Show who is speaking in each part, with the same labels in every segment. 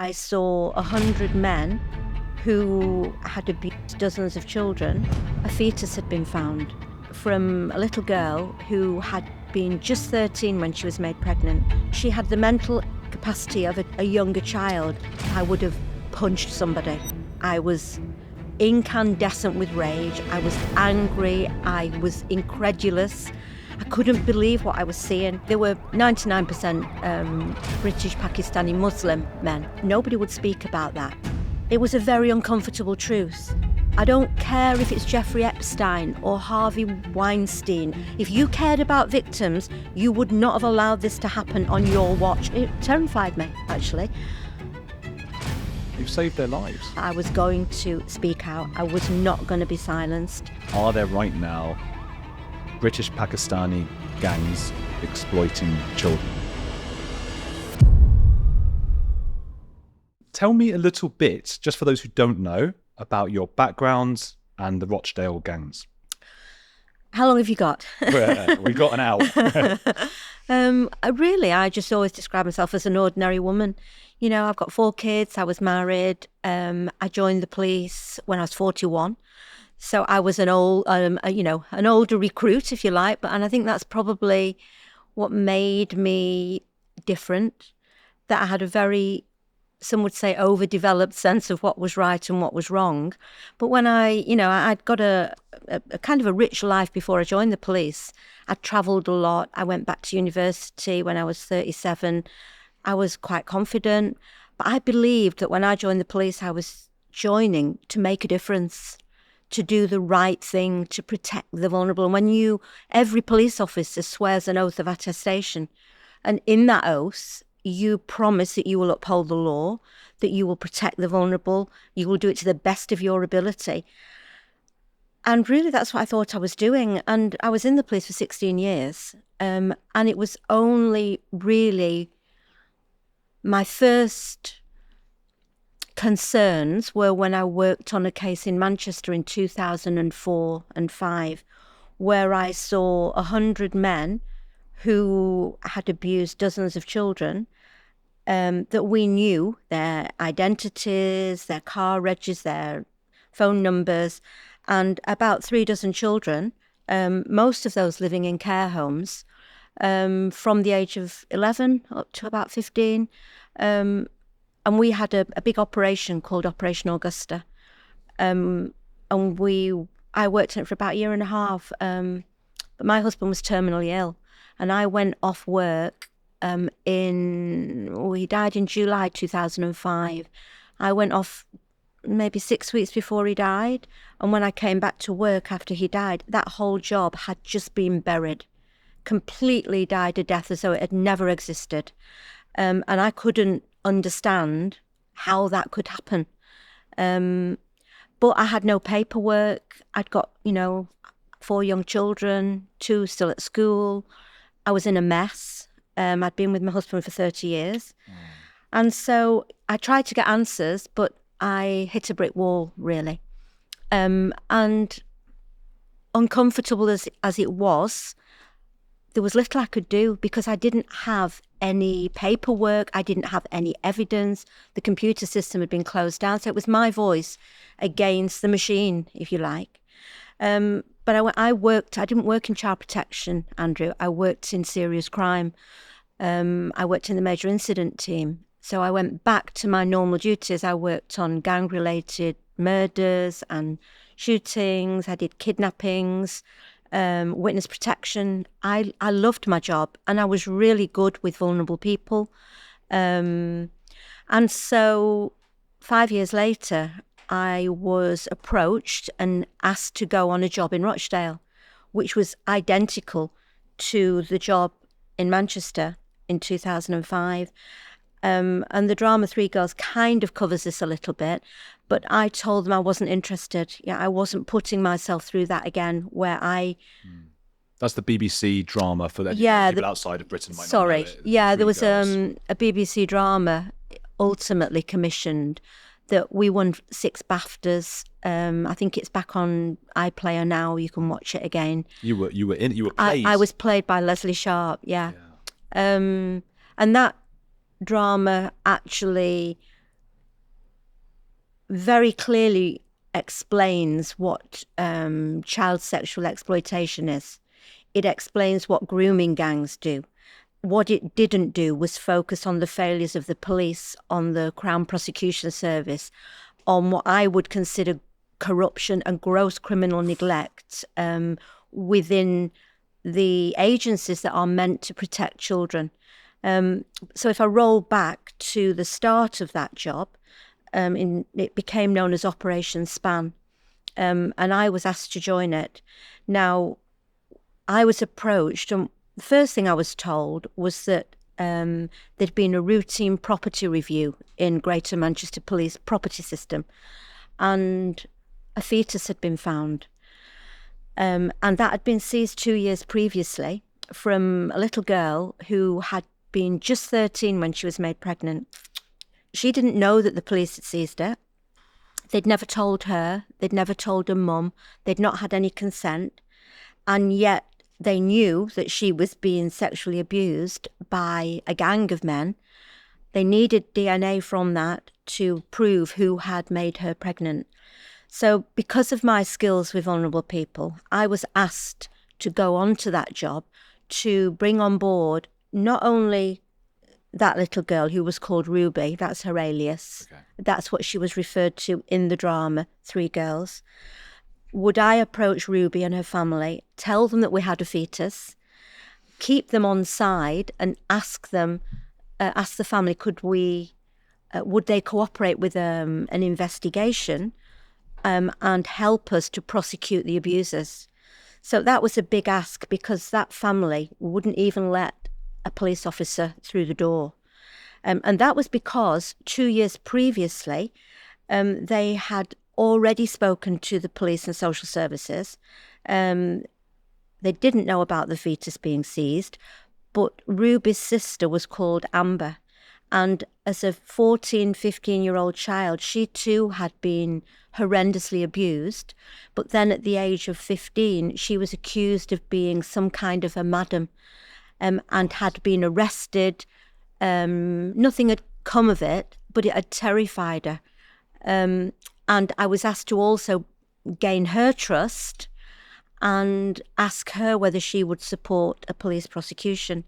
Speaker 1: I saw 100 men who had abused dozens of children. A fetus had been found from a little girl who had been just 13 when she was made pregnant. She had the mental capacity of a younger child. I would have punched somebody. I was incandescent with rage. I was angry. I was incredulous. I couldn't believe what I was seeing. There were 99% British Pakistani Muslim men. Nobody would speak about that. It was a very uncomfortable truth. I don't care if it's Jeffrey Epstein or Harvey Weinstein. If you cared about victims, you would not have allowed this to happen on your watch. It terrified me, actually.
Speaker 2: You've saved their lives.
Speaker 1: I was going to speak out. I was not going to be silenced.
Speaker 2: Are there right now British Pakistani gangs exploiting children? Tell me a little bit, just for those who don't know, about your background and the Rochdale gangs.
Speaker 1: How long have you got?
Speaker 2: We've got an hour.
Speaker 1: I just always describe myself as an ordinary woman. You know, I've got 4 kids. I was married. I joined the police when I was 41. So I was an older recruit, if you like. And I think that's probably what made me different. That I had a very, some would say, overdeveloped sense of what was right and what was wrong. But when I'd got a kind of a rich life before I joined the police. I'd travelled a lot. I went back to university when I was 37. I was quite confident. But I believed that when I joined the police, I was joining to make a difference, to do the right thing, to protect the vulnerable. And when every police officer swears an oath of attestation, and in that oath, you promise that you will uphold the law, that you will protect the vulnerable, you will do it to the best of your ability. And really, that's what I thought I was doing. And I was in the police for 16 years. And it was only really my first concerns were when I worked on a case in Manchester in 2004 and 5, where I saw 100 men who had abused dozens of children, that we knew their identities, their car regs, their phone numbers, and about 3 dozen children, most of those living in care homes, from the age of 11 up to about 15. And we had a big operation called Operation Augusta. And I worked in it for about a year and a half. But my husband was terminally ill. And I went off work he died in July 2005. I went off maybe 6 weeks before he died. And when I came back to work after he died, that whole job had just been buried, completely died a death as though it had never existed. And I couldn't understand how that could happen. But I had no paperwork. I'd got, 4 young children, 2 still at school. I was in a mess. I'd been with my husband for 30 years. And so I tried to get answers, but I hit a brick wall, really. And uncomfortable as it was, there was little I could do because I didn't have any paperwork. I didn't have any evidence. The computer system had been closed down. So it was my voice against the machine, if you like. But I didn't work in child protection, Andrew. I worked in serious crime. I worked in the major incident team. So I went back to my normal duties. I worked on gang-related murders and shootings. I did kidnappings, witness protection. I loved my job and I was really good with vulnerable people. And so 5 years later, I was approached and asked to go on a job in Rochdale, which was identical to the job in Manchester in 2005. And the drama 3 Girls kind of covers this a little bit, but I told them I wasn't interested. Yeah, I wasn't putting myself through that again, where
Speaker 2: That's the BBC drama for people outside of Britain. Might not know it.
Speaker 1: There was a BBC drama ultimately commissioned that we won 6 BAFTAs. I think it's back on iPlayer now. You can watch it again.
Speaker 2: You were played.
Speaker 1: I was played by Leslie Sharp. Yeah. And that drama actually very clearly explains what child sexual exploitation is. It explains what grooming gangs do. What it didn't do was focus on the failures of the police, on the Crown Prosecution Service, on what I would consider corruption and gross criminal neglect within the agencies that are meant to protect children. So if I roll back to the start of that job, it became known as Operation Span, and I was asked to join it. Now, I was approached, and the first thing I was told was that there'd been a routine property review in Greater Manchester Police property system, and a fetus had been found. And that had been seized 2 years previously from a little girl who had been just 13 when she was made pregnant. She didn't know that the police had seized it. They'd never told her. They'd never told her mum. They'd not had any consent. And yet they knew that she was being sexually abused by a gang of men. They needed DNA from that to prove who had made her pregnant. So because of my skills with vulnerable people, I was asked to go on to that job to bring on board not only that little girl who was called Ruby, that's her alias. Okay. That's what she was referred to in the drama, Three Girls. Would I approach Ruby and her family, tell them that we had a fetus, keep them on side and ask the family, would they cooperate with an investigation and help us to prosecute the abusers? So that was a big ask, because that family wouldn't even let a police officer through the door. And that was because 2 years previously, they had already spoken to the police and social services. They didn't know about the fetus being seized, but Ruby's sister was called Amber. And as a 14, 15-year-old child, she too had been horrendously abused. But then at the age of 15, she was accused of being some kind of a madam, and had been arrested. Nothing had come of it, but it had terrified her. And I was asked to also gain her trust and ask her whether she would support a police prosecution.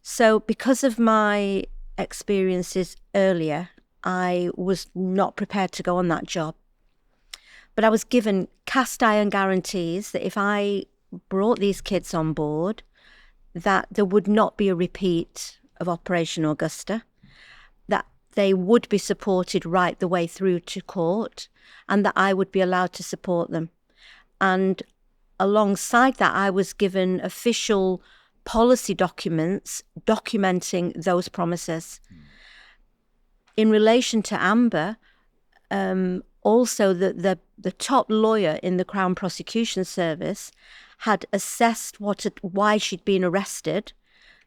Speaker 1: So because of my experiences earlier, I was not prepared to go on that job. But I was given cast iron guarantees that if I brought these kids on board, that there would not be a repeat of Operation Augusta, that they would be supported right the way through to court, and that I would be allowed to support them. And alongside that, I was given official policy documents documenting those promises. In relation to Amber, also the top lawyer in the Crown Prosecution Service had assessed why she'd been arrested.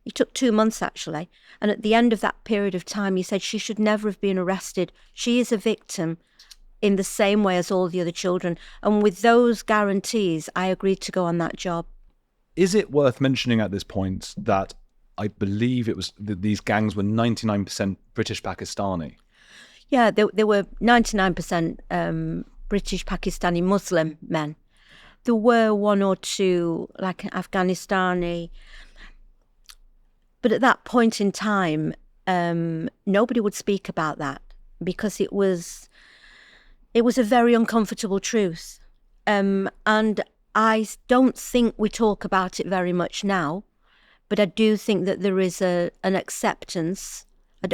Speaker 1: It took 2 months, actually. And at the end of that period of time, he said she should never have been arrested. She is a victim in the same way as all the other children. And with those guarantees, I agreed to go on that job.
Speaker 2: Is it worth mentioning at this point that I believe it was these gangs were 99% British Pakistani?
Speaker 1: Yeah, they were 99% British Pakistani Muslim men. There were one or two, like Afghanistani. But at that point in time, nobody would speak about that, because it was a very uncomfortable truth. And I don't think we talk about it very much now, but I do think that there is an acceptance.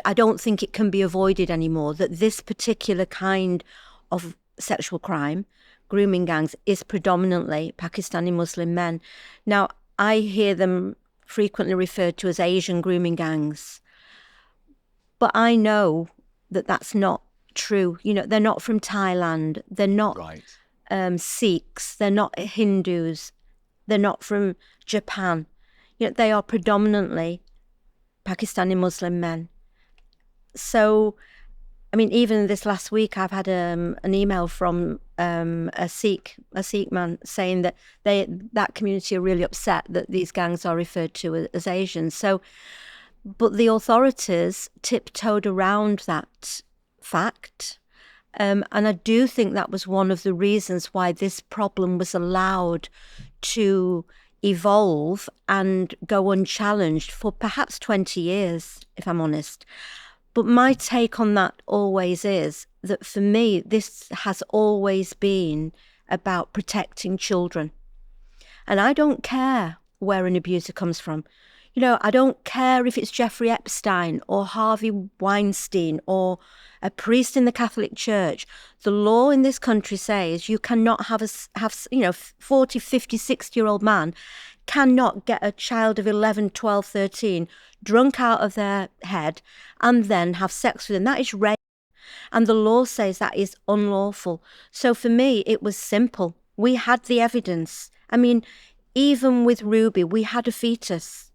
Speaker 1: I don't think it can be avoided anymore, that this particular kind of sexual crime, grooming gangs, is predominantly Pakistani Muslim men. Now, I hear them frequently referred to as Asian grooming gangs, but I know that that's not true. You know, they're not from Thailand, they're not Sikhs, they're not Hindus, they're not from Japan. You know, they are predominantly Pakistani Muslim men. So, I mean, even this last week, I've had an email from a Sikh man saying that that community are really upset that these gangs are referred to as Asians. So, but the authorities tiptoed around that fact And I do think that was one of the reasons why this problem was allowed to evolve and go unchallenged for perhaps 20 years, if I'm honest. But my take on that always is that for me, this has always been about protecting children. And I don't care where an abuser comes from. You know, I don't care if it's Jeffrey Epstein or Harvey Weinstein or a priest in the Catholic Church. The law in this country says you cannot have 40, 50, 60-year-old man cannot get a child of 11, 12, 13 drunk out of their head and then have sex with them. That is rape. And the law says that is unlawful. So for me, it was simple. We had the evidence. I mean, even with Ruby, we had a fetus.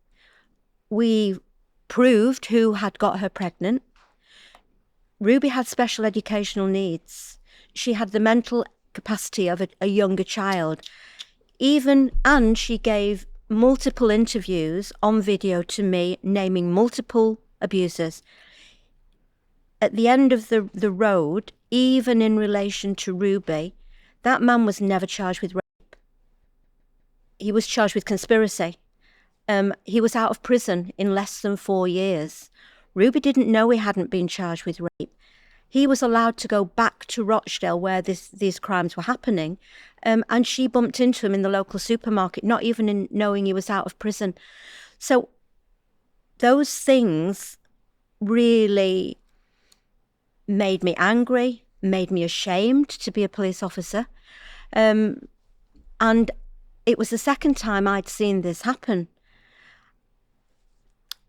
Speaker 1: We proved who had got her pregnant. Ruby had special educational needs. She had the mental capacity of a younger child. And she gave multiple interviews on video to me, naming multiple abusers. At the end of the road, even in relation to Ruby, that man was never charged with rape. He was charged with conspiracy. He was out of prison in less than 4 years. Ruby didn't know he hadn't been charged with rape. He was allowed to go back to Rochdale where these crimes were happening, and she bumped into him in the local supermarket, not even knowing he was out of prison. So those things really made me angry, made me ashamed to be a police officer. And it was the second time I'd seen this happen.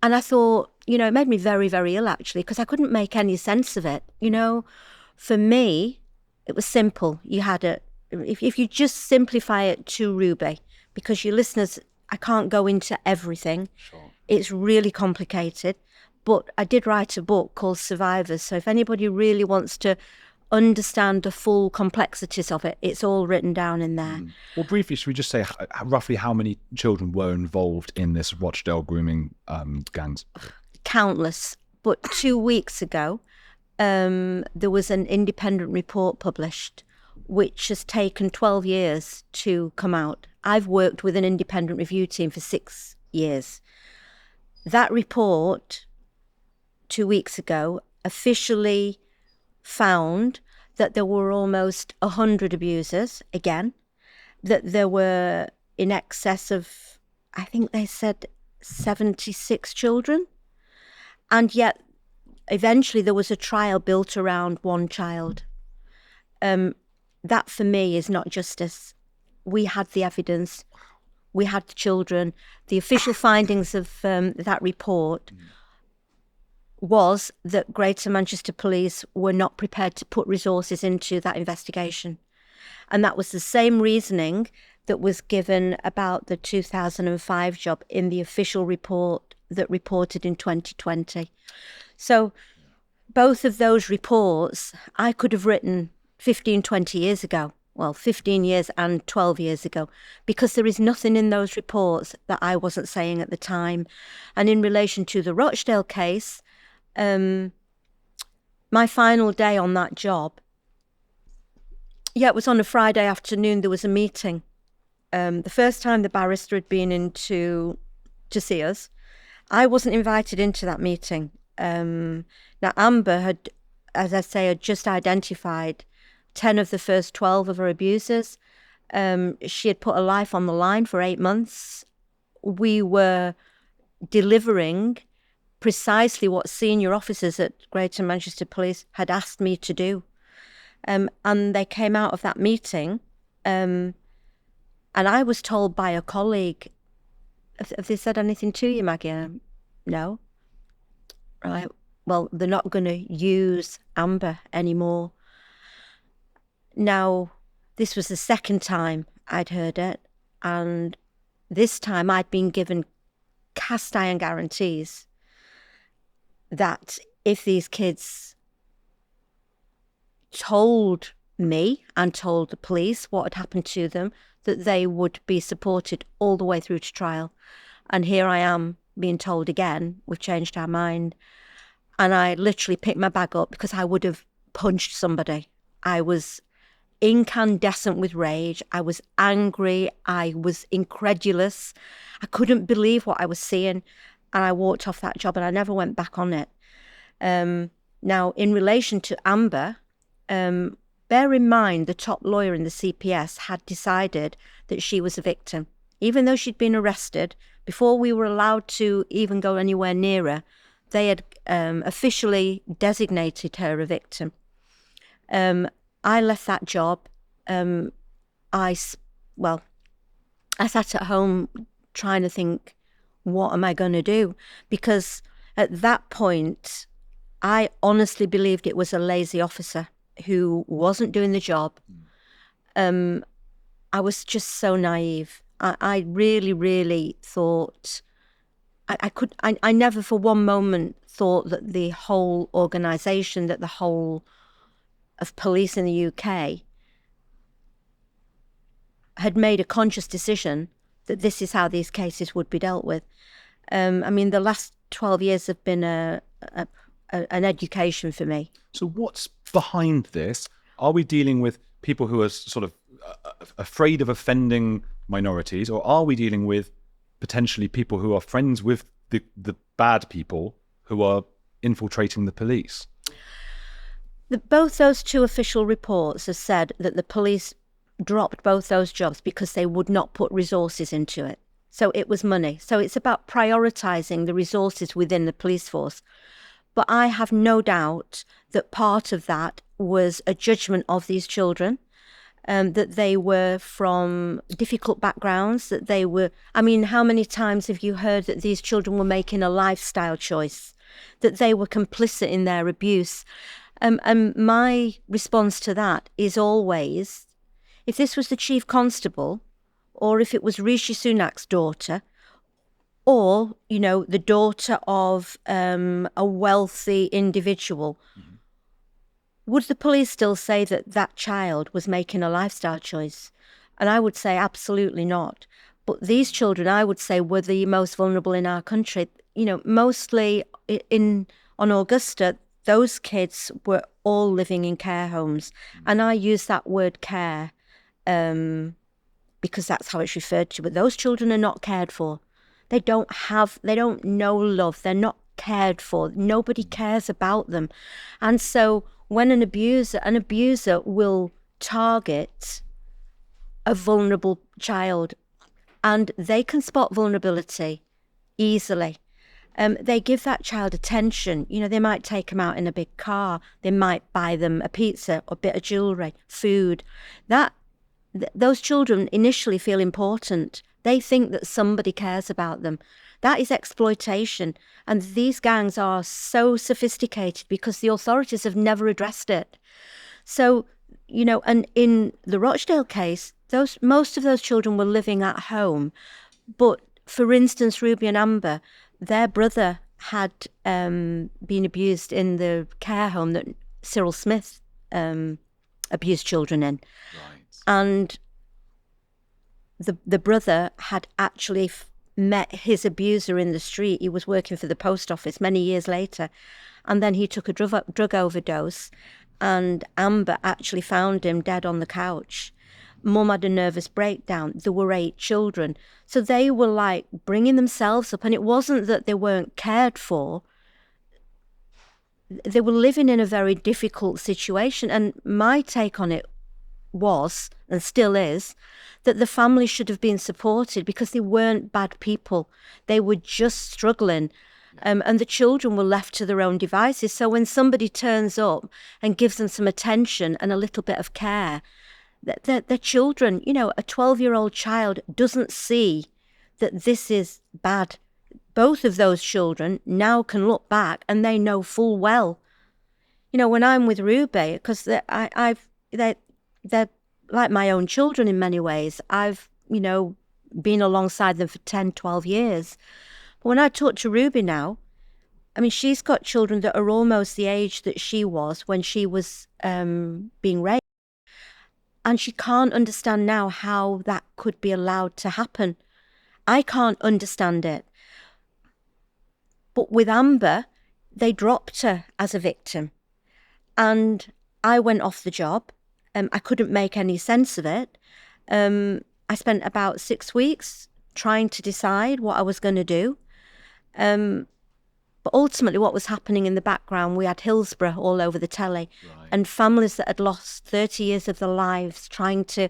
Speaker 1: And I thought, it made me very, very ill, actually, because I couldn't make any sense of it. For me, it was simple. You had if you just simplify it to Ruby, because your listeners, I can't go into everything.
Speaker 2: Sure.
Speaker 1: It's really complicated. But I did write a book called Survivors. So if anybody really wants to understand the full complexities of it, it's all written down in there.
Speaker 2: Well, briefly, should we just say roughly how many children were involved in this Rochdale grooming gangs?
Speaker 1: Countless. But 2 weeks ago, there was an independent report published, which has taken 12 years to come out. I've worked with an independent review team for 6 years. That report 2 weeks ago officially found that there were almost 100 abusers, again, that there were in excess of, I think they said 76 children. And yet, eventually there was a trial built around one child. That for me is not justice. We had the evidence, we had the children. The official findings of that report was that Greater Manchester Police were not prepared to put resources into that investigation. And that was the same reasoning that was given about the 2005 job in the official report that reported in 2020. So both of those reports I could have written 15, 20 years ago. Well, 15 years and 12 years ago, because there is nothing in those reports that I wasn't saying at the time. And in relation to the Rochdale case, my final day on that job, it was on a Friday afternoon. There was a meeting. The first time the barrister had been in to see us, I wasn't invited into that meeting. Now, Amber had, as I say, had just identified 10 of the first 12 of her abusers. She had put her life on the line for 8 months. We were delivering precisely what senior officers at Greater Manchester Police had asked me to do. And they came out of that meeting, and I was told by a colleague, have they said anything to you, Maggie? No. Right. Well, they're not going to use Amber anymore. Now, this was the second time I'd heard it, and this time I'd been given cast iron guarantees that if these kids told me and told the police what had happened to them, that they would be supported all the way through to trial. And here I am being told again, we've changed our mind. And I literally picked my bag up because I would have punched somebody. I was incandescent with rage. I was angry. I was incredulous. I couldn't believe what I was seeing. And I walked off that job and I never went back on it. Now, in relation to Amber, bear in mind the top lawyer in the CPS had decided that she was a victim. Even though she'd been arrested, before we were allowed to even go anywhere near her, they had officially designated her a victim. I left that job. I sat at home trying to think, what am I going to do? Because at that point, I honestly believed it was a lazy officer who wasn't doing the job. I was just so naive. I really, really thought I never for one moment thought that the whole organisation, that the whole of police in the UK had made a conscious decision that this is how these cases would be dealt with. I mean, the last 12 years have been an education for me.
Speaker 2: So what's behind this? Are we dealing with people who are sort of afraid of offending minorities, or are we dealing with potentially people who are friends with the bad people who are infiltrating the police?
Speaker 1: Both those two official reports have said that the police dropped both those jobs because they would not put resources into it. So it was money. So it's about prioritising the resources within the police force. But I have no doubt that part of that was a judgment of these children, that they were from difficult backgrounds, that they were... I mean, how many times have you heard that these children were making a lifestyle choice, that they were complicit in their abuse? And my response to that is always, if this was the chief constable, or if it was Rishi Sunak's daughter, or, you know, the daughter of a wealthy individual, would the police still say that that child was making a lifestyle choice? And I would say absolutely not. But these children, I would say, were the most vulnerable in our country. You know, mostly on Augusta, those kids were all living in care homes. And I use that word care because that's how it's referred to. But those children are not cared for. They don't know love. They're not cared for. Nobody cares about them. And so when an abuser will target a vulnerable child, and they can spot vulnerability easily. They give that child attention. You know, they might take them out in a big car. They might buy them a pizza or a bit of jewellery, food. Those children initially feel important. They think that somebody cares about them. That is exploitation. And these gangs are so sophisticated because the authorities have never addressed it. So, you know, and in the Rochdale case, most of those children were living at home. But for instance, Ruby and Amber, their brother had been abused in the care home that Cyril Smith abused children in.
Speaker 2: Right.
Speaker 1: And the brother had actually met his abuser in the street. He was working for the post office many years later. And then he took a drug overdose, and Amber actually found him dead on the couch. Mum had a nervous breakdown. There were 8 children. So they were like bringing themselves up. And it wasn't that they weren't cared for. They were living in a very difficult situation. And my take on it was, and still is, that the family should have been supported because they weren't bad people. They were just struggling. And the children were left to their own devices. So when somebody turns up and gives them some attention and a little bit of care, the children, you know, a 12-year-old child doesn't see that this is bad. Both of those children now can look back and they know full well. You know, when I'm with Ruby, because they're like my own children in many ways. I've, you know, been alongside them for 10, 12 years. But when I talk to Ruby now, I mean, she's got children that are almost the age that she was when she was being raped. And she can't understand now how that could be allowed to happen. I can't understand it. But with Amber, they dropped her as a victim. And I went off the job. I couldn't make any sense of it. I spent about 6 weeks trying to decide what I was going to do. But ultimately what was happening in the background, we had Hillsborough all over the telly, and families that had lost 30 years of their lives trying to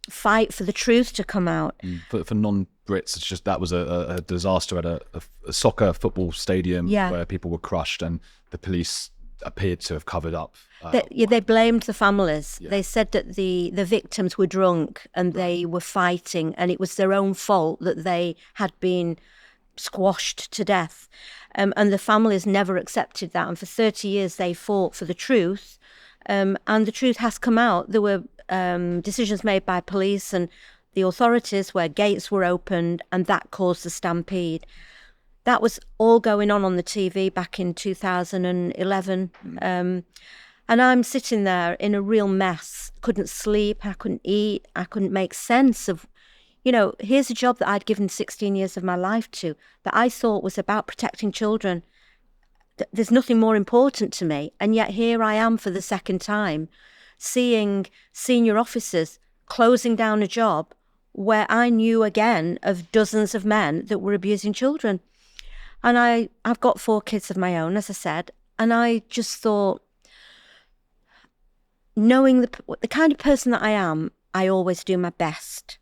Speaker 1: fight for the truth to come out.
Speaker 2: For non-Brits, it's just that was a disaster at a soccer football stadium where people were crushed and the police appeared to have covered up.
Speaker 1: They blamed the families. They said that the victims were drunk and they were fighting, and it was their own fault that they had been squashed to death. And the families never accepted that. And for 30 years, they fought for the truth. And the truth has come out. There were decisions made by police and the authorities where gates were opened, and that caused the stampede. That was all going on the TV back in 2011. And I'm sitting there in a real mess. Couldn't sleep, I couldn't eat, I couldn't make sense of, here's a job that I'd given 16 years of my life to, that I thought was about protecting children. There's nothing more important to me. And yet here I am for the second time, seeing senior officers closing down a job where I knew again of dozens of men that were abusing children. And I've got 4 kids of my own, as I said, and I just thought, knowing the kind of person that I am, I always do my best.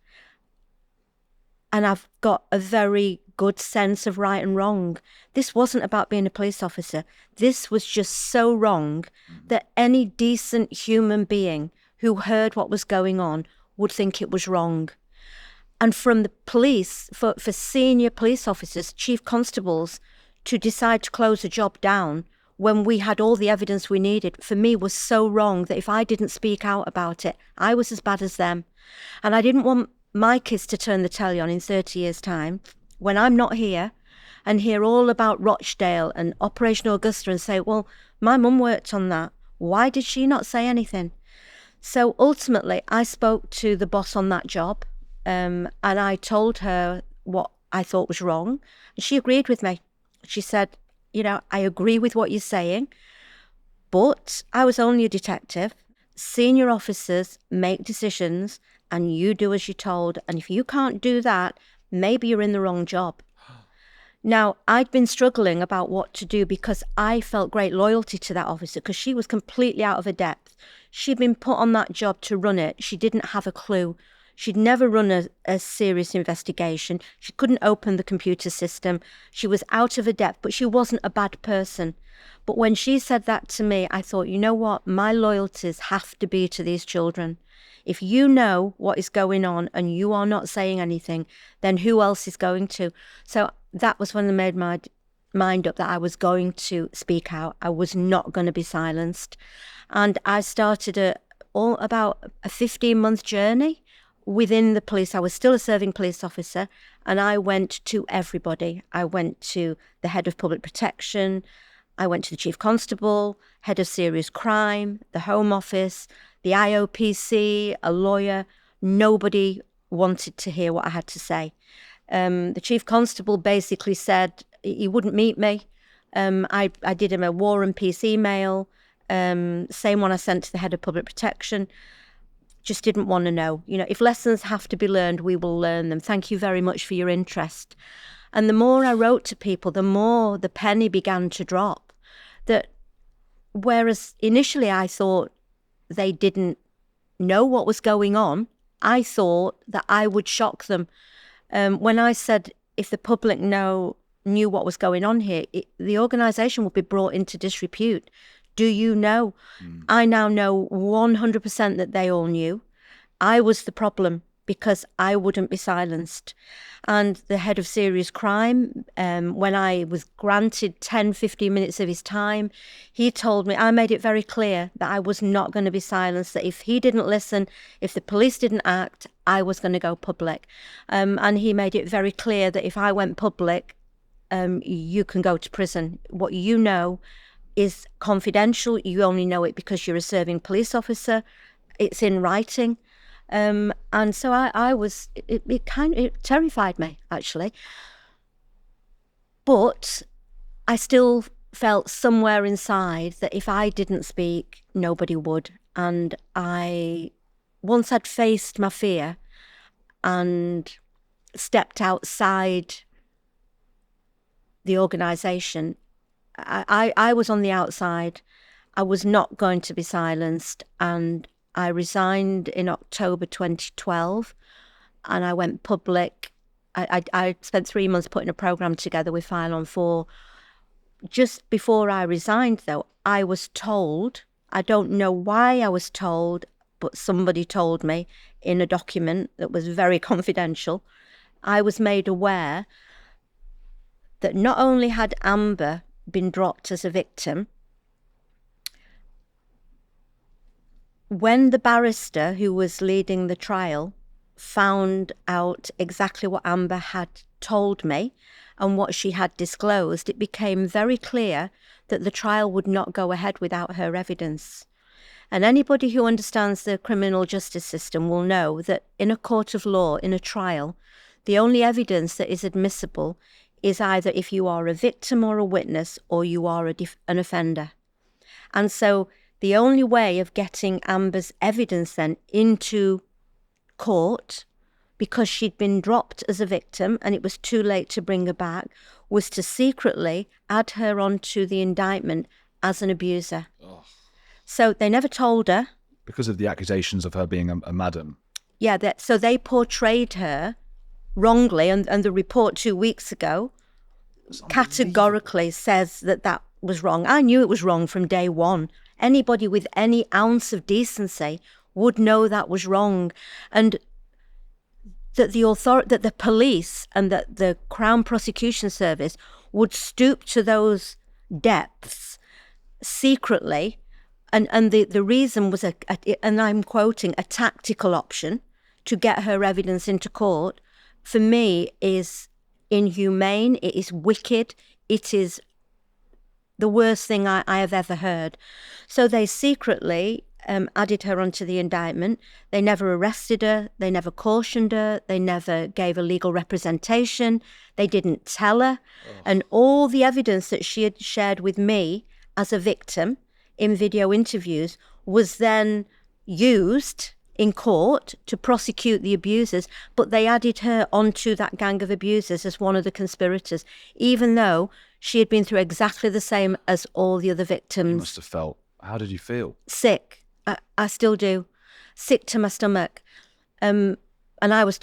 Speaker 1: And I've got a very good sense of right and wrong. This wasn't about being a police officer. This was just so wrong that any decent human being who heard what was going on would think it was wrong. And from the police, for senior police officers, chief constables, to decide to close a job down when we had all the evidence we needed, for me was so wrong that if I didn't speak out about it, I was as bad as them. And I didn't want my kids to turn the telly on in 30 years' time when I'm not here and hear all about Rochdale and Operation Augusta and say, well, my mum worked on that. Why did she not say anything? So ultimately, I spoke to the boss on that job. And I told her what I thought was wrong. And she agreed with me. She said, I agree with what you're saying, but I was only a detective. Senior officers make decisions and you do as you're told. And if you can't do that, maybe you're in the wrong job. Now, I'd been struggling about what to do because I felt great loyalty to that officer because she was completely out of her depth. She'd been put on that job to run it. She didn't have a clue. She'd never run a serious investigation. She couldn't open the computer system. She was out of her depth, but she wasn't a bad person. But when she said that to me, I thought, you know what? My loyalties have to be to these children. If you know what is going on and you are not saying anything, then who else is going to? So that was when I made my mind up that I was going to speak out. I was not going to be silenced. And I started about a 15-month journey within the police. I was still a serving police officer, and I went to everybody. I went to the head of public protection, I went to the chief constable, head of serious crime, the Home Office, the IOPC, a lawyer. Nobody wanted to hear what I had to say. The chief constable basically said he wouldn't meet me. I did him a War and Peace email, same one I sent to the head of public protection. Just didn't want to know. If lessons have to be learned, we will learn them. Thank you very much for your interest. And the more I wrote to people, the more the penny began to drop. That whereas initially I thought they didn't know what was going on, I thought that I would shock them. When I said if the public knew what was going on here, the organisation would be brought into disrepute. Do you know? I now know 100% that they all knew. I was the problem because I wouldn't be silenced. And the head of serious crime, when I was granted 10, 15 minutes of his time, he told me, I made it very clear that I was not going to be silenced, that if he didn't listen, if the police didn't act, I was going to go public. And he made it very clear that if I went public, you can go to prison. What you know is confidential. You only know it because you're a serving police officer. It's in writing. And so I was, it terrified me, actually. But I still felt somewhere inside that if I didn't speak, nobody would. And once I'd faced my fear and stepped outside the organisation, I was on the outside. I was not going to be silenced, and I resigned in October 2012, and I went public. I spent 3 months putting a programme together with File on 4. Just before I resigned, though, I was told, I don't know why I was told, but somebody told me in a document that was very confidential, I was made aware that not only had Amber been dropped as a victim, when the barrister who was leading the trial found out exactly what Amber had told me and what she had disclosed, it became very clear that the trial would not go ahead without her evidence. And anybody who understands the criminal justice system will know that in a court of law, in a trial, the only evidence that is admissible is either if you are a victim or a witness, or you are an offender. And so the only way of getting Amber's evidence then into court, because she'd been dropped as a victim and it was too late to bring her back, was to secretly add her onto the indictment as an abuser. Oh. So they never told her.
Speaker 2: Because of the accusations of her being a madam.
Speaker 1: Yeah, so they portrayed her wrongly, and the report 2 weeks ago categorically says that was wrong. I knew it was wrong from day one. Anybody with any ounce of decency would know that was wrong, and that the police and that the Crown Prosecution Service would stoop to those depths secretly, and the reason was and I'm quoting, a tactical option to get her evidence into court, for me is inhumane. It is wicked. It is the worst thing I have ever heard. So they secretly added her onto the indictment. They never arrested her. They never cautioned her. They never gave a legal representation. They didn't tell her. Oh. And all the evidence that she had shared with me as a victim in video interviews was then used in court to prosecute the abusers, but they added her onto that gang of abusers as one of the conspirators, even though she had been through exactly the same as all the other victims.
Speaker 2: You must have felt, how did you feel?
Speaker 1: Sick. I still do. Sick to my stomach. And I was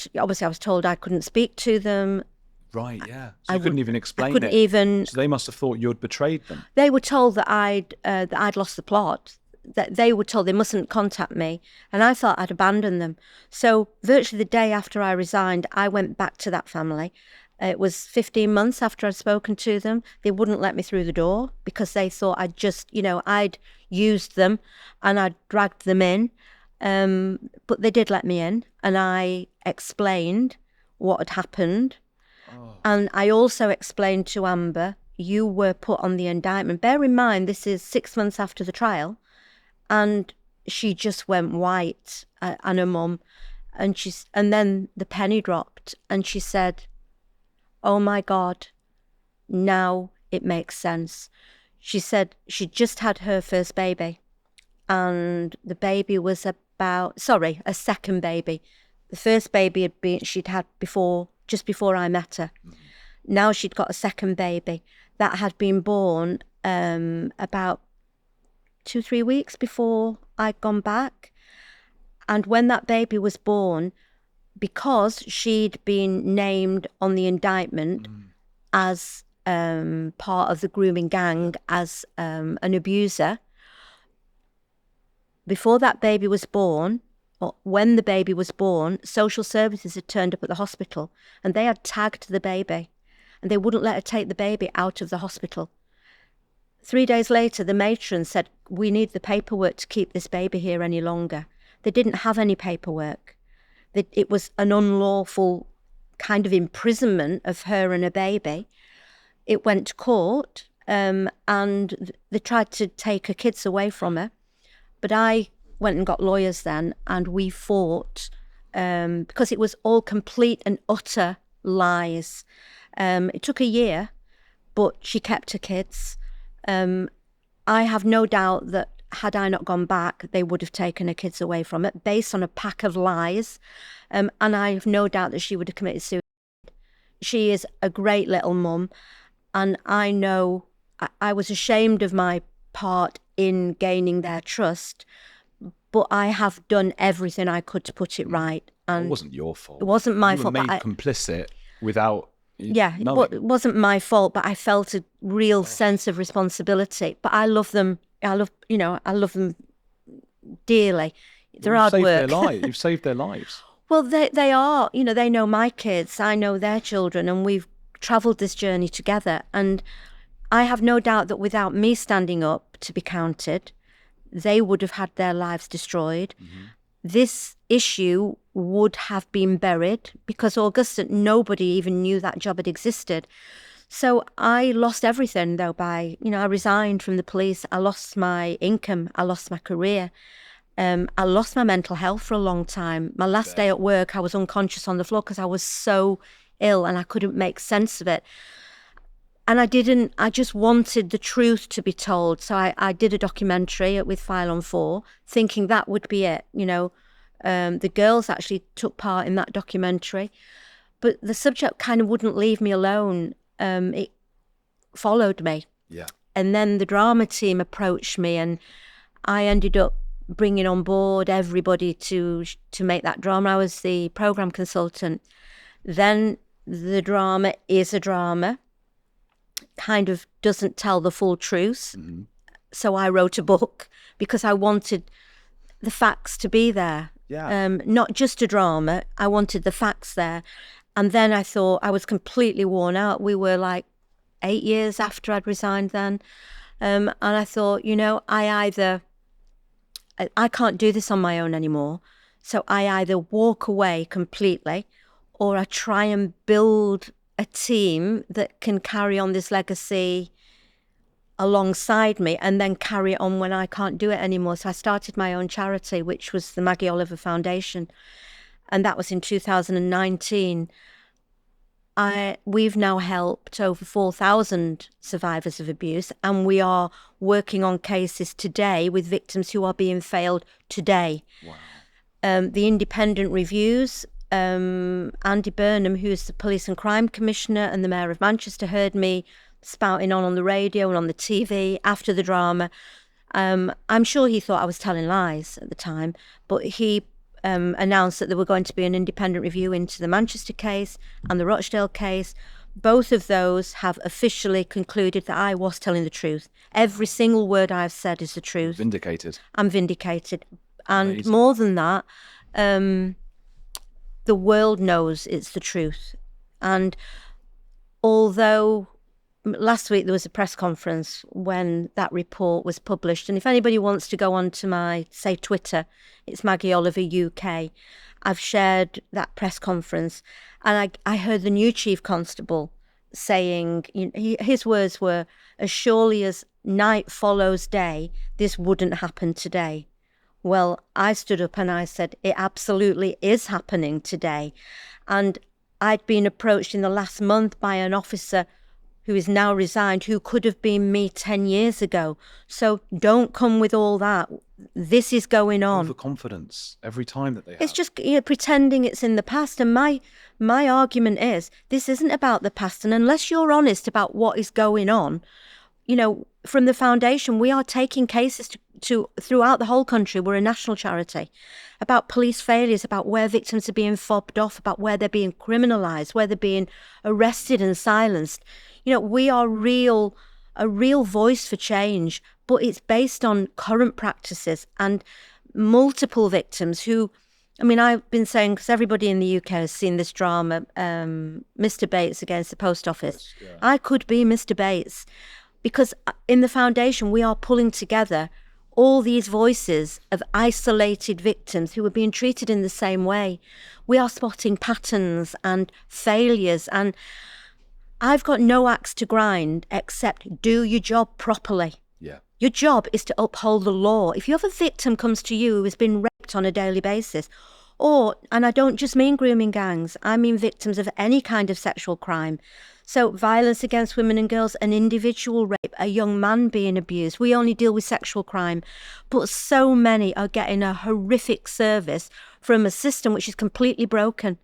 Speaker 1: told I couldn't speak to them.
Speaker 2: Right, yeah. So you couldn't even explain it.
Speaker 1: I couldn't even.
Speaker 2: So they must have thought you'd betrayed them.
Speaker 1: They were told that I'd lost the plot. That they were told they mustn't contact me, and I thought I'd abandoned them. So virtually the day after I resigned, I went back to that family. It was 15 months after I'd spoken to them. They wouldn't let me through the door because they thought I'd used them and I'd dragged them in. But they did let me in, and I explained what had happened. Oh. And I also explained to Amber, you were put on the indictment. Bear in mind, this is 6 months after the trial. And she just went white, and her mum, and then the penny dropped, and she said, "Oh my God, now it makes sense." She said she just had her first baby, and the baby was a second baby. The first baby she'd had just before I met her. Now she'd got a second baby that had been born about 2-3 weeks before I'd gone back. And when that baby was born, because she'd been named on the indictment as part of the grooming gang, as an abuser, before that baby was born, or when the baby was born, social services had turned up at the hospital and they had tagged the baby, and they wouldn't let her take the baby out of the hospital. 3 days later, the matron said, we need the paperwork to keep this baby here any longer. They didn't have any paperwork. It was an unlawful kind of imprisonment of her and her baby. It went to court, and they tried to take her kids away from her. But I went and got lawyers then, and we fought because it was all complete and utter lies. It took a year, but she kept her kids. I have no doubt that had I not gone back, they would have taken her kids away from it based on a pack of lies. And I have no doubt that she would have committed suicide. She is a great little mum. And I know I was ashamed of my part in gaining their trust, but I have done everything I could to put it right. And
Speaker 2: it wasn't your fault.
Speaker 1: It wasn't my
Speaker 2: you were
Speaker 1: fault.
Speaker 2: made complicit without
Speaker 1: knowing. It wasn't my fault, but I felt a real sense of responsibility. But I love them. I love them dearly. They're hard work.
Speaker 2: You've saved their lives.
Speaker 1: Well, they are. They know my kids. I know their children, and we've travelled this journey together. And I have no doubt that without me standing up to be counted, they would have had their lives destroyed. Mm-hmm. This issue would have been buried because Augusta, nobody even knew that job had existed. So I lost everything, though, I resigned from the police. I lost my income. I lost my career. I lost my mental health for a long time. My last day at work, I was unconscious on the floor because I was so ill and I couldn't make sense of it. And I just wanted the truth to be told. So I did a documentary with File on 4, thinking that would be it. The girls actually took part in that documentary. But the subject kind of wouldn't leave me alone. It followed me.
Speaker 2: Yeah.
Speaker 1: And then the drama team approached me and I ended up bringing on board everybody to make that drama. I was the program consultant. Then the drama is a drama. Kind of doesn't tell the full truth. Mm-hmm. So I wrote a book because I wanted the facts to be there.
Speaker 2: Yeah.
Speaker 1: Not just a drama. I wanted the facts there. And then I thought I was completely worn out. We were like 8 years after I'd resigned then. And I thought, I can't do this on my own anymore. So I either walk away completely or I try and build a team that can carry on this legacy alongside me and then carry it on when I can't do it anymore. So I started my own charity, which was the Maggie Oliver Foundation. And that was in 2019. We've now helped over 4,000 survivors of abuse, and we are working on cases today with victims who are being failed today. Wow. The independent reviews, Andy Burnham, who's the Police and Crime Commissioner and the Mayor of Manchester, heard me spouting on the radio and on the TV after the drama. I'm sure he thought I was telling lies at the time, but he announced that there were going to be an independent review into the Manchester case and the Rochdale case. Both of those have officially concluded that I was telling the truth. Every single word I've said is the truth.
Speaker 2: Vindicated.
Speaker 1: I'm vindicated. And
Speaker 2: Amazing.
Speaker 1: More than that, the world knows it's the truth. And although last week there was a press conference when that report was published, and if anybody wants to go on to my, say, Twitter, it's Maggie Oliver UK. I've shared that press conference, and I heard the new chief constable saying, his words were, as surely as night follows day, this wouldn't happen today. Well, I stood up and I said, it absolutely is happening today. And I'd been approached in the last month by an officer who is now resigned, who could have been me 10 years ago. So don't come with all that. This is going on.
Speaker 2: Overconfidence every time that they have.
Speaker 1: It's just pretending it's in the past. And my argument is, this isn't about the past. And unless you're honest about what is going on, from the foundation, we are taking cases to throughout the whole country. We're a national charity about police failures, about where victims are being fobbed off, about where they're being criminalised, where they're being arrested and silenced. We are a real voice for change, but it's based on current practices and multiple victims who, I've been saying, because everybody in the UK has seen this drama, Mr. Bates against the post office. Yes, yeah. I could be Mr. Bates, because in the foundation, we are pulling together all these voices of isolated victims who are being treated in the same way. We are spotting patterns and failures, and I've got no axe to grind except do your job properly.
Speaker 2: Yeah.
Speaker 1: Your job is to uphold the law. If you have a victim comes to you who has been raped on a daily basis, and I don't just mean grooming gangs, I mean victims of any kind of sexual crime, So violence against women and girls, an individual rape, a young man being abused. We only deal with sexual crime. But so many are getting a horrific service from a system which is completely broken.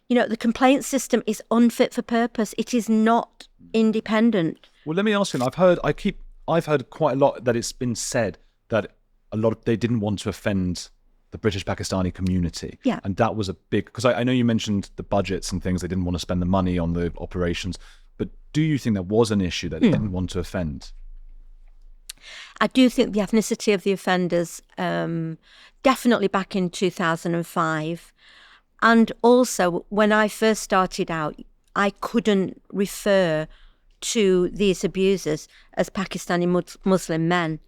Speaker 1: You know, the complaint system is unfit for purpose. It is not independent.
Speaker 2: Well, let me ask you, I've heard quite a lot that it's been said that they didn't want to offend the British Pakistani community.
Speaker 1: Yeah.
Speaker 2: And that was a big, because I know you mentioned the budgets and things, they didn't want to spend the money on the operations, but do you think that was an issue that they didn't want to offend?
Speaker 1: I do think the ethnicity of the offenders, definitely back in 2005. And also, when I first started out, I couldn't refer to these abusers as Pakistani Muslim men.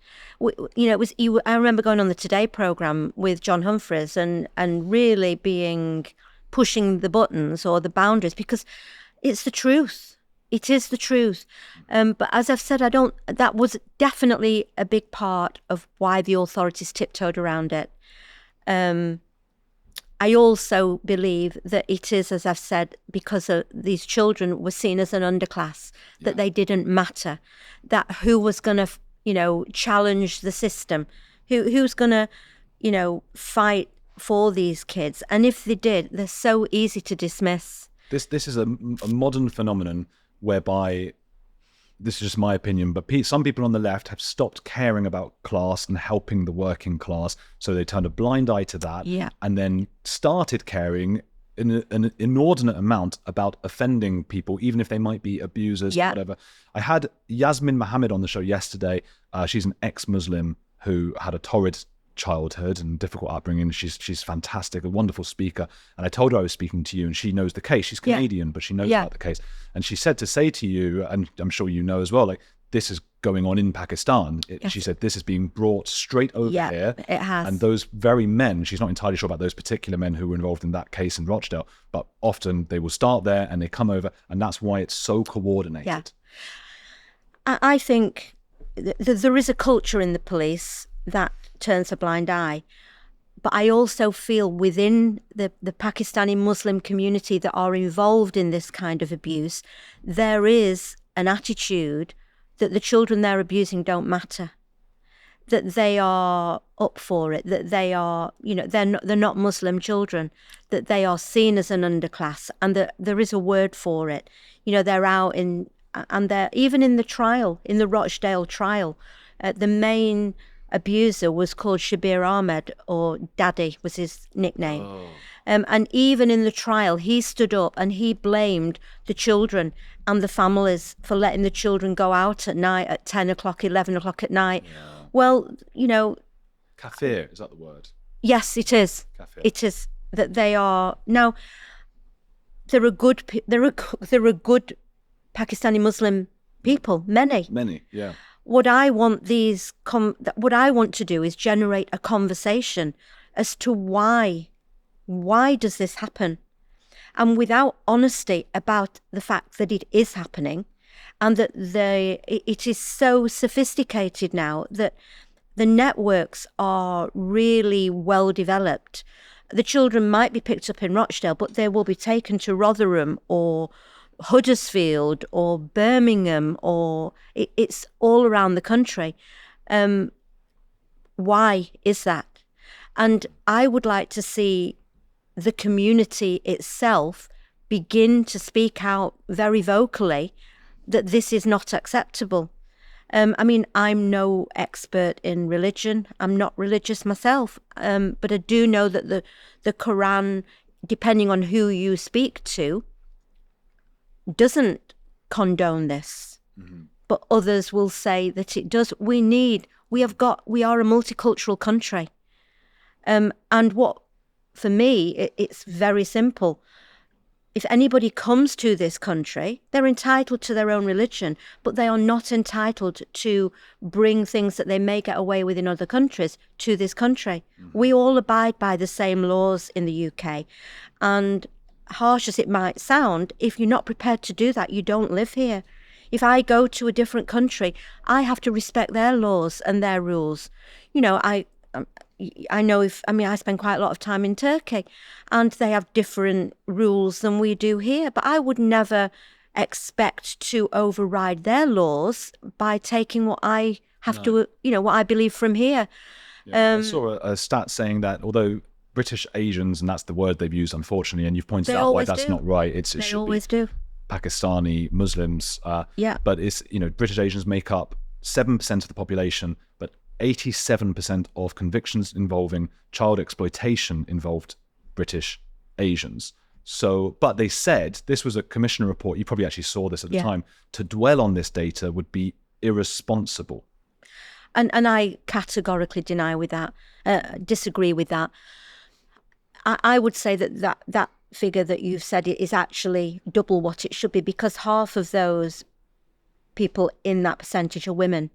Speaker 1: You know, I remember going on the Today programme with John Humphreys and really pushing the buttons or the boundaries, because it's the truth. It is the truth. But as I've said, that was definitely a big part of why the authorities tiptoed around it. I also believe that it is, as I've said, because these children were seen as an underclass, that they didn't matter, that who was going to, you know, challenge the system, who's going to, fight for these kids. And if they did, they're so easy to dismiss.
Speaker 2: This is a modern phenomenon whereby, this is just my opinion, but some people on the left have stopped caring about class and helping the working class. So they turned a blind eye to that and then started caring in an inordinate amount about offending people, even if they might be abusers or whatever. I had Yasmin Mohammed on the show yesterday. She's an ex-Muslim who had a torrid childhood and difficult upbringing. She's fantastic, a wonderful speaker. And I told her I was speaking to you, and she knows the case. She's Canadian, but she knows about the case. And she said to say to you, and I'm sure you know as well, like, this is going on in Pakistan. She said this is being brought straight over here.
Speaker 1: It has.
Speaker 2: And those very men, she's not entirely sure about those particular men who were involved in that case in Rochdale, but often they will start there and they come over, and that's why it's so coordinated.
Speaker 1: Yeah. I think there is a culture in the police that turns a blind eye. But I also feel within the Pakistani Muslim community that are involved in this kind of abuse, there is an attitude that the children they're abusing don't matter, that they are up for it, that they are, they're not Muslim children, that they are seen as an underclass, and that there is a word for it. They're out and they're even in the trial, in the Rochdale trial, the main abuser was called Shabir Ahmed, or Daddy was his nickname. And even in the trial, he stood up and he blamed the children and the families for letting the children go out at night at 10 o'clock, 11 o'clock at night. Yeah. Well,
Speaker 2: Kafir, is that the word?
Speaker 1: Yes, it is. Kafir. It is that they are now. There are good Pakistani Muslim people. Many. Yeah. What I want to do is generate a conversation as to why does this happen, and without honesty about the fact that it is happening, and that it is so sophisticated now that the networks are really well developed. The children might be picked up in Rochdale, but they will be taken to Rotherham or Huddersfield or Birmingham, or it's all around the country. Why is that? And I would like to see the community itself begin to speak out very vocally that this is not acceptable. I'm no expert in religion. I'm not religious myself, but I do know that the Quran, depending on who you speak to, doesn't condone this, but others will say that it does. We are a multicultural country, and for me, it's very simple. If anybody comes to this country, they're entitled to their own religion, but they are not entitled to bring things that they may get away with in other countries to this country. We all abide by the same laws in the UK, and harsh as it might sound, if you're not prepared to do that, you don't live here. If I go to a different country, I have to respect their laws and their rules. I spend quite a lot of time in Turkey, and they have different rules than we do here, but I would never expect to override their laws by taking what I have to, what I believe from here.
Speaker 2: I saw a stat saying that although British Asians, and that's the word they've used, unfortunately, and you've pointed out why that's not right. It
Speaker 1: They
Speaker 2: should
Speaker 1: always
Speaker 2: be
Speaker 1: do.
Speaker 2: Pakistani Muslims. But it's, British Asians make up 7% of the population, but 87% of convictions involving child exploitation involved British Asians. So, but they said, this was a commissioner report, you probably actually saw this at the time, to dwell on this data would be irresponsible.
Speaker 1: And I categorically disagree with that. I would say that figure that you've said is actually double what it should be, because half of those people in that percentage are women.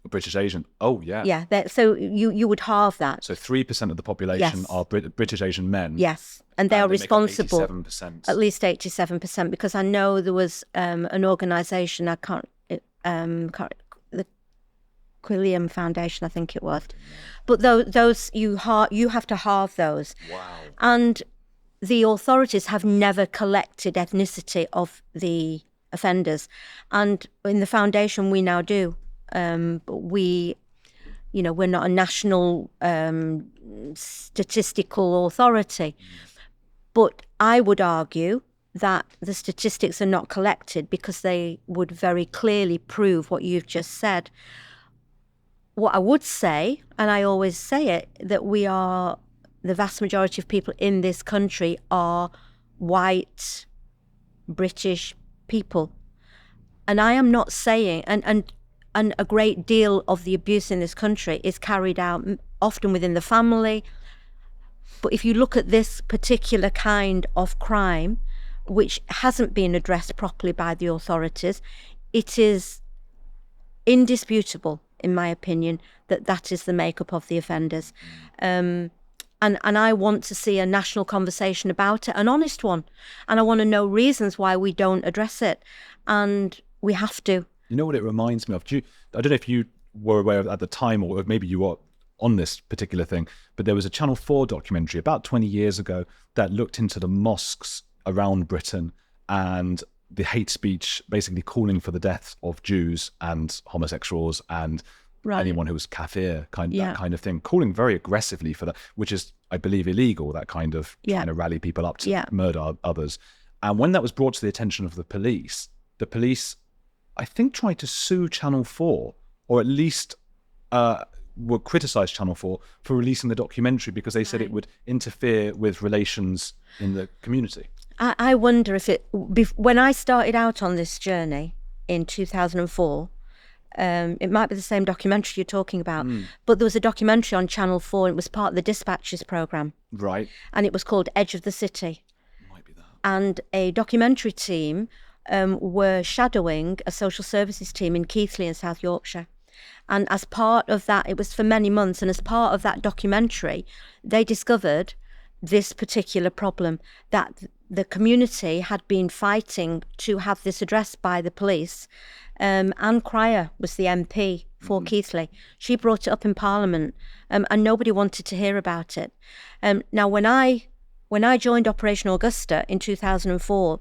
Speaker 2: British Asian. Oh, yeah.
Speaker 1: Yeah. So you would halve that.
Speaker 2: So 3% of the population are British Asian men.
Speaker 1: Yes. And they are responsible.
Speaker 2: Make up 87%.
Speaker 1: At least 87%, because I know there was an organisation, the Quilliam Foundation, I think it was. But those you have to halve those.
Speaker 2: Wow. And
Speaker 1: the authorities have never collected ethnicity of the offenders, and in the foundation we now do. We're not a national statistical authority, but I would argue that the statistics are not collected because they would very clearly prove what you've just said. What I would say, and I always say it, that the vast majority of people in this country are white British people. And I am not saying, and a great deal of the abuse in this country is carried out often within the family. But if you look at this particular kind of crime, which hasn't been addressed properly by the authorities, it is indisputable, in my opinion, that is the makeup of the offenders. And I want to see a national conversation about it, an honest one. And I want to know reasons why we don't address it. And we have to.
Speaker 2: You know what it reminds me of? I don't know if you were aware of it at the time, or maybe you were on this particular thing, but there was a Channel 4 documentary about 20 years ago that looked into the mosques around Britain and the hate speech basically calling for the death of Jews and homosexuals and anyone who was kafir, that kind of thing, calling very aggressively for that, which is, I believe, illegal, that kind of trying to rally people up to murder others. And when that was brought to the attention of the police, I think, tried to sue Channel 4, or at least would criticise Channel 4 for releasing the documentary because they said it would interfere with relations in the community.
Speaker 1: I wonder if when I started out on this journey in 2004, it might be the same documentary you're talking about, but there was a documentary on Channel 4, and it was part of the Dispatches programme.
Speaker 2: Right.
Speaker 1: And it was called Edge of the City.
Speaker 2: Might be that.
Speaker 1: And a documentary team were shadowing a social services team in Keighley in South Yorkshire. And as part of that, it was for many months, and as part of that documentary, they discovered this particular problem, that the community had been fighting to have this addressed by the police. Anne Cryer was the MP for Keighley. She brought it up in Parliament, and nobody wanted to hear about it. Now, when I joined Operation Augusta in 2004,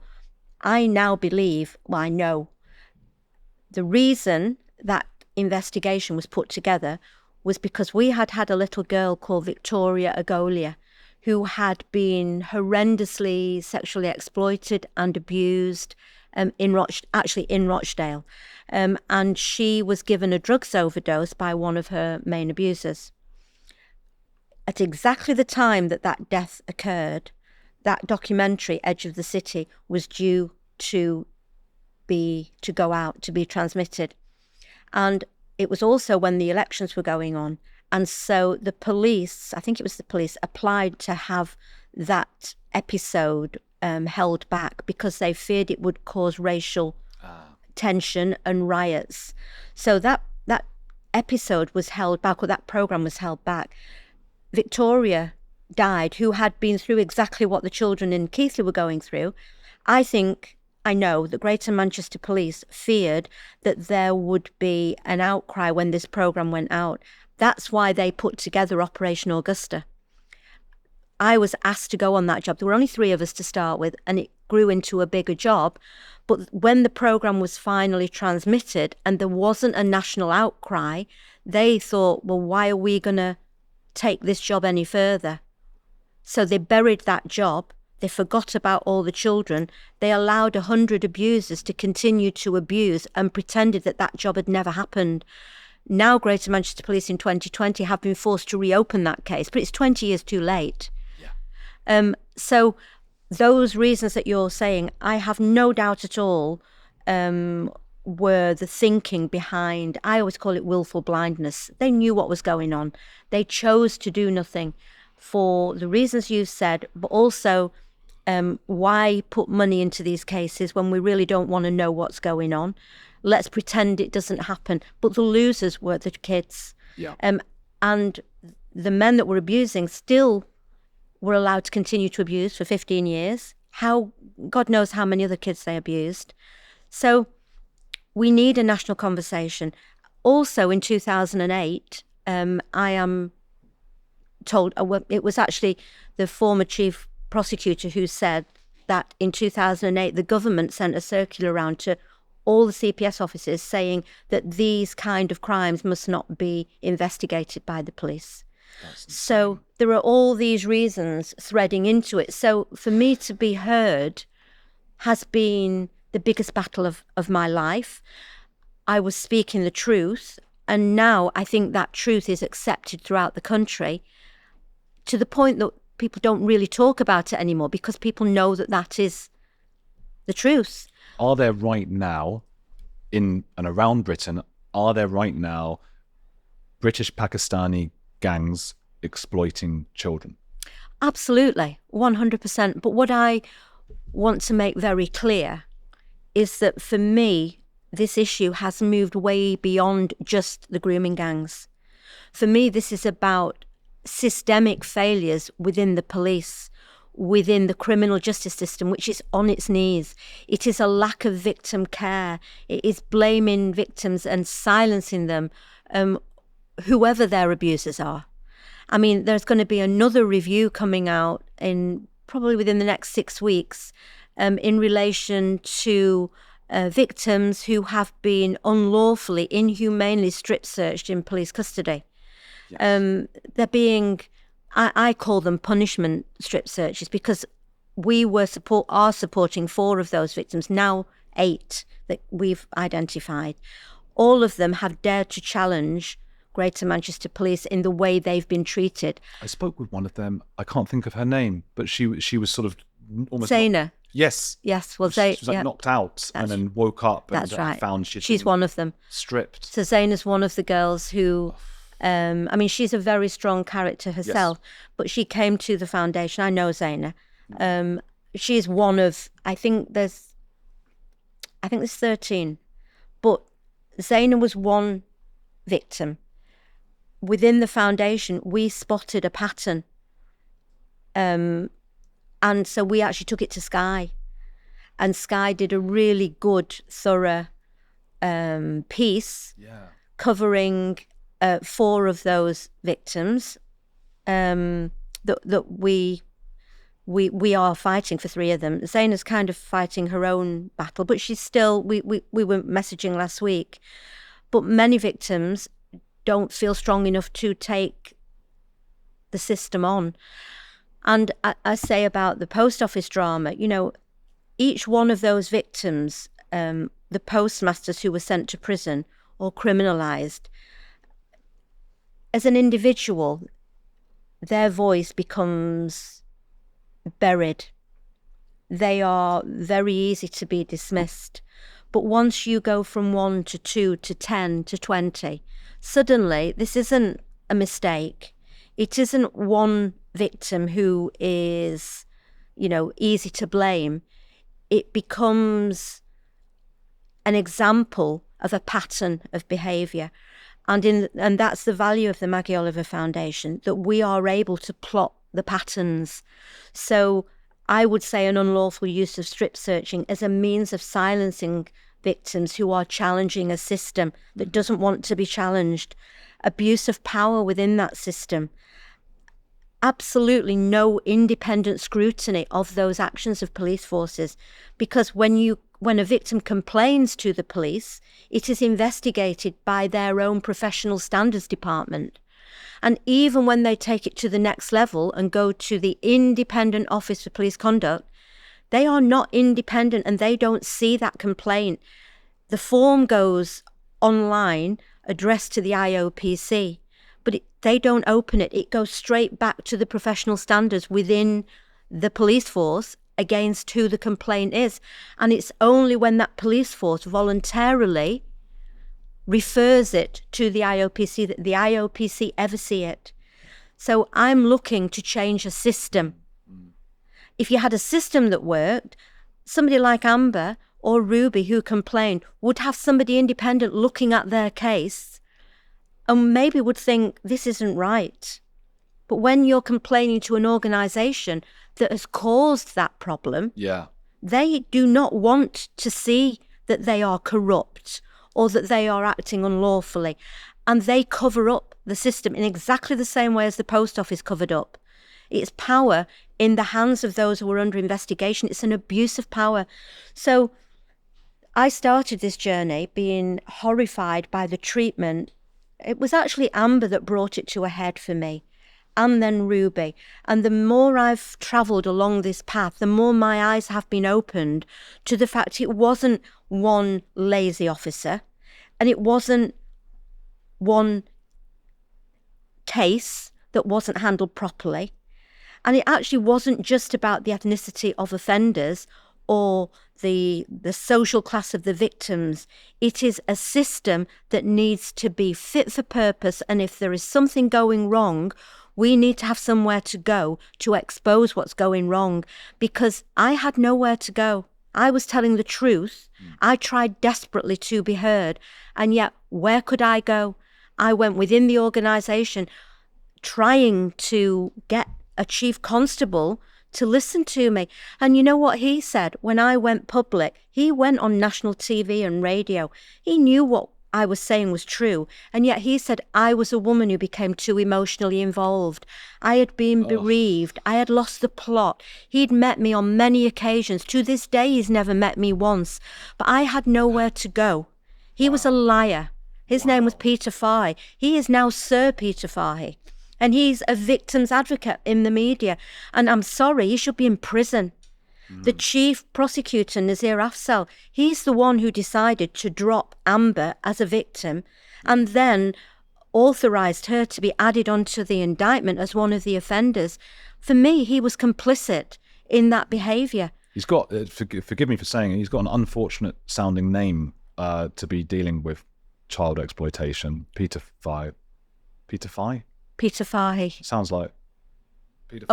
Speaker 1: I now believe, well, I know, the reason that investigation was put together was because we had a little girl called Victoria Agolia, who had been horrendously sexually exploited and abused in Rochdale. And she was given a drugs overdose by one of her main abusers. At exactly the time that death occurred, that documentary, Edge of the City, was due to go out, to be transmitted. And it was also when the elections were going on. And so the police, I think it was the police, applied to have that episode held back because they feared it would cause racial tension and riots. So that episode was held back, or that programme was held back. Victoria died, who had been through exactly what the children in Keighley were going through. I know that Greater Manchester Police feared that there would be an outcry when this programme went out. That's why they put together Operation Augusta. I was asked to go on that job. There were only 3 of us to start with, and grew into a bigger job. But when the program was finally transmitted and there wasn't a national outcry, they thought, well, why are we going to take this job any further? So they buried that job. They forgot about all the children. They allowed 100 abusers to continue to abuse and pretended that that job had never happened. Now Greater Manchester Police in 2020 have been forced to reopen that case, but it's 20 years too late. Yeah. So those reasons that you're saying, I have no doubt at all, were the thinking behind, I always call it willful blindness. They knew what was going on. They chose to do nothing for the reasons you said, but also why put money into these cases when we really don't want to know what's going on? Let's pretend it doesn't happen. But the losers were the kids.
Speaker 2: Yeah.
Speaker 1: And the men that were abusing still were allowed to continue to abuse for 15 years. God knows how many other kids they abused. So we need a national conversation. Also in 2008, I am told, it was actually the former chief prosecutor who said that in 2008, the government sent a circular around to all the CPS offices saying that these kind of crimes must not be investigated by the police. So there are all these reasons threading into it. So for me to be heard has been the biggest battle of my life. I was speaking the truth, and now I think that truth is accepted throughout the country to the point that people don't really talk about it anymore because people know that that is the truth.
Speaker 2: Are there right now, in and around Britain, are there right now British Pakistani gangs exploiting children?
Speaker 1: Absolutely, 100%. But what I want to make very clear is that for me, this issue has moved way beyond just the grooming gangs. For me, this is about systemic failures within the police, within the criminal justice system, which is on its knees. It is a lack of victim care. It is blaming victims and silencing them, whoever their abusers are. I mean, there's going to be another review coming out in probably within the next 6 weeks in relation to victims who have been unlawfully, inhumanely strip searched in police custody. Yes. They're being, I call them punishment strip searches, because we are supporting 4 of those victims, now 8 that we've identified. All of them have dared to challenge Greater Manchester Police in the way they've been treated.
Speaker 2: I spoke with one of them. I can't think of her name, but she was sort of almost
Speaker 1: Zaina.
Speaker 2: Yes.
Speaker 1: Well,
Speaker 2: she was like knocked out and then woke up and
Speaker 1: right.
Speaker 2: found
Speaker 1: she's one of them.
Speaker 2: Stripped.
Speaker 1: So Zaina's one of the girls who, I mean, she's a very strong character herself, yes. But she came to the foundation. I know Zaina. She's one of, I think there's 13, but Zaina was one victim. Within the foundation, we spotted a pattern. And so we actually took it to Sky. And Sky did a really good, thorough piece covering 4 of those victims that we are fighting for 3 of them. Zaina's kind of fighting her own battle, but she's still, we were messaging last week, but many victims don't feel strong enough to take the system on. And I say about the post office drama, you know, each one of those victims, the postmasters who were sent to prison or criminalised, as an individual, their voice becomes buried. They are very easy to be dismissed. But once you go from 1 to 2 to 10 to 20, suddenly this isn't a mistake. It isn't one victim who is, you know, easy to blame. It becomes an example of a pattern of behaviour. And that's the value of the Maggie Oliver Foundation, that we are able to plot the patterns. So I would say an unlawful use of strip searching as a means of silencing victims who are challenging a system that doesn't want to be challenged, abuse of power within that system. absolutely no independent scrutiny of those actions of police forces, because when a victim complains to the police, it is investigated by their own professional standards department. And even when they take it to the next level and go to the Independent Office for Police Conduct, they are not independent and they don't see that complaint. The form goes online, addressed to the IOPC, but they don't open it. It goes straight back to the professional standards within the police force against who the complaint is. And it's only when that police force voluntarily refers it to the IOPC that the IOPC ever see it. So I'm looking to change a system. If you had a system that worked, somebody like Amber or Ruby who complained would have somebody independent looking at their case and maybe would think this isn't right. But when you're complaining to an organisation that has caused that problem, they do not want to see that they are corrupt or that they are acting unlawfully. And they cover up the system in exactly the same way as the post office covered up. It's power in the hands of those who are under investigation. It's an abuse of power. So I started this journey being horrified by the treatment. It was actually Amber that brought it to a head for me, and then Ruby. And the more I've travelled along this path, the more my eyes have been opened to the fact it wasn't one lazy officer, and it wasn't one case that wasn't handled properly. And it actually wasn't just about the ethnicity of offenders or the social class of the victims. It is a system that needs to be fit for purpose, and if there is something going wrong, we need to have somewhere to go to expose what's going wrong, because I had nowhere to go. I was telling the truth. I tried desperately to be heard, and yet where could I go? I went within the organisation trying to get a chief constable to listen to me. And you know what he said? When I went public, he went on national TV and radio. He knew what I was saying was true. And yet he said I was a woman who became too emotionally involved. I had been bereaved. I had lost the plot. He'd met me on many occasions. To this day, he's never met me once. But I had nowhere to go. He was a liar. His name was Peter Fahey. He is now Sir Peter Fahey. And he's a victim's advocate in the media. And I'm sorry, he should be in prison. The chief prosecutor, Nazir Afzal, he's the one who decided to drop Amber as a victim and then authorised her to be added onto the indictment as one of the offenders. For me, he was complicit in that behaviour.
Speaker 2: He's got, forgive me for saying it, he's got an unfortunate sounding name to be dealing with child exploitation. Peter Fahey. Peter Fahey?
Speaker 1: Peter Fahey.
Speaker 2: Sounds like Peter.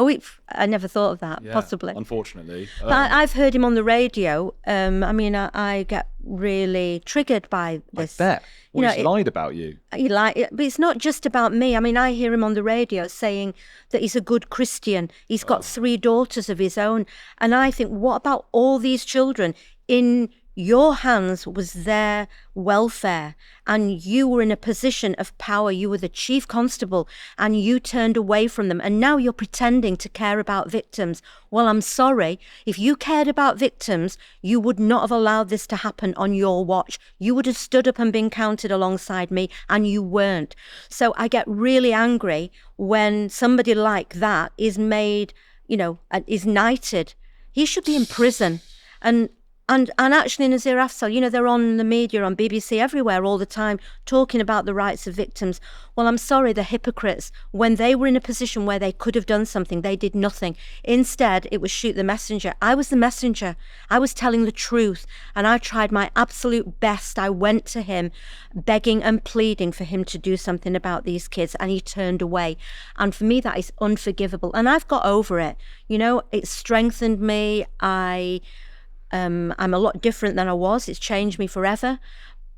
Speaker 1: I never thought of that, possibly.
Speaker 2: Unfortunately.
Speaker 1: I've heard him on the radio. I get really triggered by this.
Speaker 2: I bet. Well, he's lied about you.
Speaker 1: But it's not just about me. I mean, I hear him on the radio saying that he's a good Christian. He's got 3 daughters of his own. And I think, what about all these children? In your hands was their welfare, and you were in a position of power. You were the chief constable, and you turned away from them, and now you're pretending to care about victims. Well, I'm sorry. If you cared about victims, you would not have allowed this to happen on your watch. You would have stood up and been counted alongside me, and you weren't. So I get really angry when somebody like that is made, is knighted. He should be in prison. And actually, Nazir Afzal, they're on the media, on BBC, everywhere all the time, talking about the rights of victims. Well, I'm sorry, the hypocrites, when they were in a position where they could have done something, they did nothing. Instead, it was shoot the messenger. I was the messenger. I was telling the truth, and I tried my absolute best. I went to him, begging and pleading for him to do something about these kids, and he turned away. And for me, that is unforgivable. And I've got over it. It's strengthened me. I'm a lot different than I was. It's changed me forever.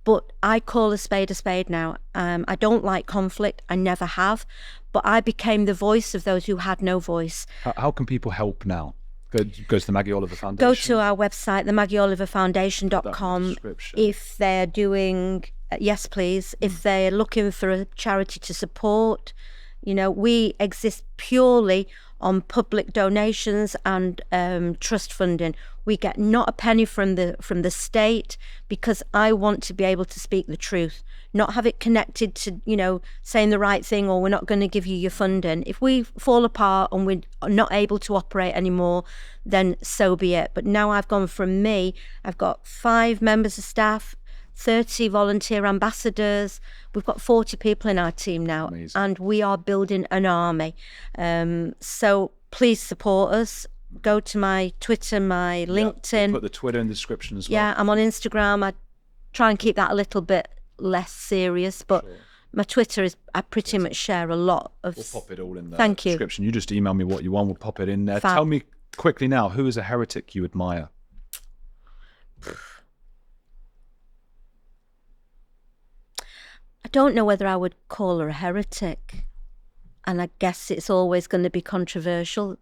Speaker 1: But I call a spade now. I don't like conflict. I never have. But I became the voice of those who had no voice.
Speaker 2: How can people help now? Go to the Maggie Oliver Foundation.
Speaker 1: Go to our website, the MaggieOliverFoundation.com. If they're doing, yes, please. If they're looking for a charity to support, You know, we exist purely on public donations and trust funding. We get not a penny from the state, because I want to be able to speak the truth, not have it connected to, you know, saying the right thing, or we're not going to give you your funding. If we fall apart and we're not able to operate anymore, then so be it. But now I've gone from me, I've got 5 members of staff, 30 volunteer ambassadors. We've got 40 people in our team now.
Speaker 2: Amazing.
Speaker 1: And we are building an army. So please support us. Go to my Twitter, my LinkedIn.
Speaker 2: We'll put the Twitter in the description as well.
Speaker 1: Yeah, I'm on Instagram. I try and keep that a little bit less serious, but
Speaker 2: Sure.
Speaker 1: my Twitter is, I pretty much share a lot of...
Speaker 2: We'll pop it all in the
Speaker 1: Thank you.
Speaker 2: description. You just email me what you want. We'll pop it in there.
Speaker 1: Fab.
Speaker 2: Tell me quickly now, who is a heretic you admire?
Speaker 1: I don't know whether I would call her a heretic, and I guess it's always going to be controversial.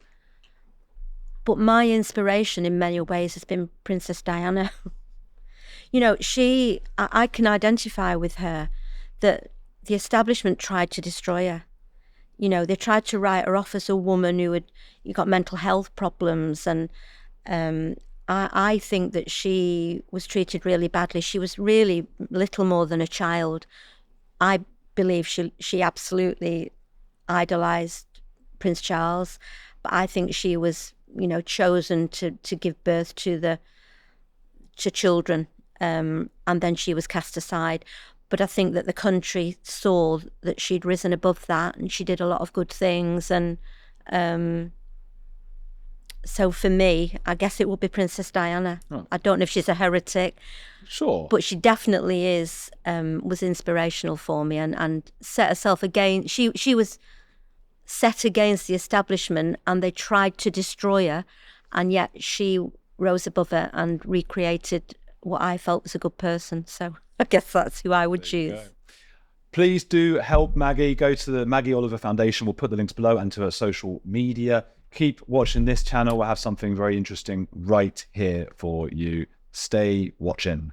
Speaker 1: But my inspiration in many ways has been Princess Diana. You know, I can identify with her, that the establishment tried to destroy her. You know, they tried to write her off as a woman who got mental health problems, and I think that she was treated really badly. She was really little more than a child. I believe she absolutely idolised Prince Charles, but I think she was, you know, chosen to give birth to children, and then she was cast aside. But I think that the country saw that she'd risen above that, and she did a lot of good things. And so for me, I guess it would be Princess Diana.
Speaker 2: Oh.
Speaker 1: I don't know if she's a heretic.
Speaker 2: Sure.
Speaker 1: But she definitely is, was inspirational for me, and set herself against, she was set against the establishment, and they tried to destroy her, and yet she rose above it and recreated what I felt was a good person. So I guess that's who I would choose.
Speaker 2: Please do help Maggie. Go to the Maggie Oliver Foundation. We'll put the links below, and to her social media. Keep watching this channel. We'll have something very interesting right here for you. Stay watching.